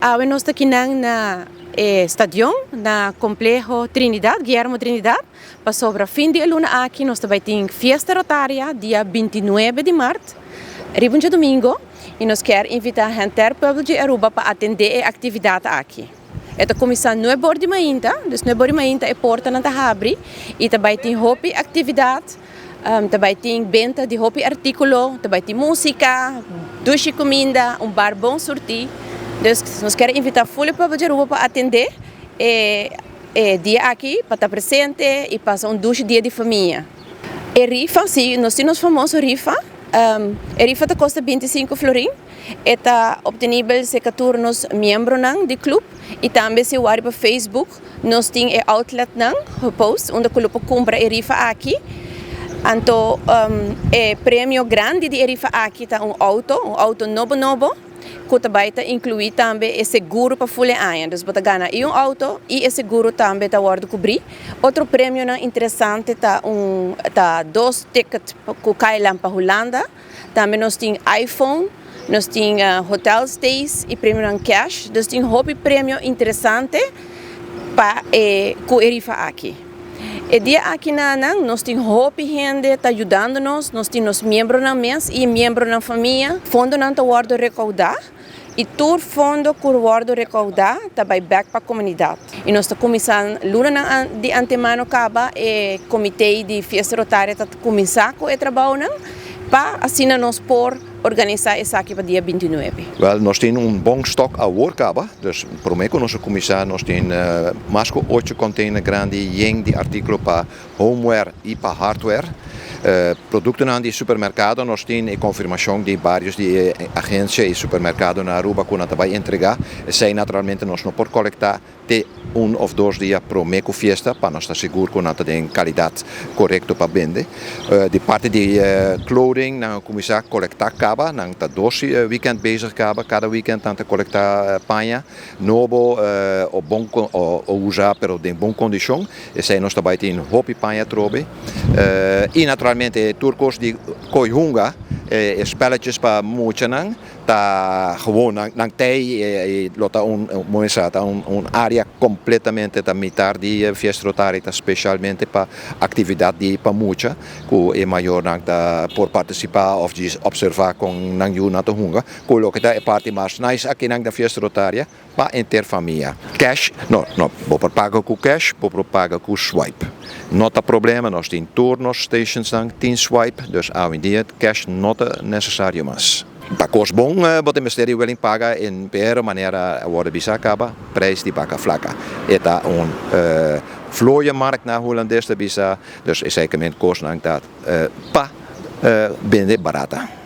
Nós aqui na stadion, na Complejo Trinidad, Guillermo Trinidad, para sobre fim de luna aqui, nós também temos Fiesta Rotária, dia 29 de março, dia domingo, e nós queremos invitar a gente do povo de Aruba para atender a atividade aqui. Está começando 9 horas de manhã, então 9 horas de manhã é porta não está abre, e também tem hobby atividade, também tem venda de hobby artículo, também tem música, duche comida, bar bom sortir. Nós queremos invitar o povo de Aruba para atender dia aqui, para estar presente e passar duche dia de família. E rifa, sim, nós temos famoso rifa. A rifa custa 25 florim. Está obtenível se caturnos membros do clube e também se vai para Facebook. Nós temos outlet post onde o clube compra a rifa aqui. Então, o prêmio grande de rifa aqui está um auto novo. Que também inclui também o seguro para folha aia. Então, você ganha um auto e o seguro também está cobrir. Outro prêmio interessante está 2 tickets que caem para a Holanda. Também nós temos iPhone, nós temos hotel stays e prêmio em cash. Nós temos hobby prêmio interessante para o rifa aqui. E dia aqui nós temos hobby gente está ajudando-nos, nós temos membros na mês e membros na família. Fundo não está guardo recaudar e todo fundo que guardo recaudar também back para a comunidade. E nós estamos começando, luna de antemano acaba e comitê de Fiesta Rotária está começar com o trabalho para assim nós por organizar isso aqui para dia 29. Nós temos bom estoque a workaba, dus prometo que nossa comissão nós temos mais de 8 containers grandes de artículos para homeware e para hardware. Produtos de supermercado, nós temos a confirmação de vários de agências e supermercados na Aruba que nós também entregar. E sei naturalmente nós não podemos coletar de 1 ou 2 dias para o fiesta, para nós estar seguro que nós temos qualidade correta para vender. De parte de clothing, nós começamos a coletar caba, nós estamos 2 weekends bezig caba, cada weekend nós coletar panha, novo ou usar, pero de boa condição. E sei nós também temos hobby panha trobe. E naturalmente turcos de Koihunga, spelletjes para Moechanang, tá gewoon nang tei lota área completamente da metade de Fiesta Rotária, especialmente para atividade de para Moecha, que é maior por participar ou de observar com nang yu na Hunga, que é parte mais nice aqui nang da Fiesta Rotária para interfamília. Cash, não, vou pagar com cash, vou pagar com swipe. Não há problema, nós temos turnos, stations, tem swipe, dus hoje em dia cash não é necessário mais. Para cost bom, o Ministério willing paga em primeira maneira a bisa acaba, preço de paga flaca. Eta vlooie markt na Hollandês de bisa, dus is zeker kost dat pa vender barata.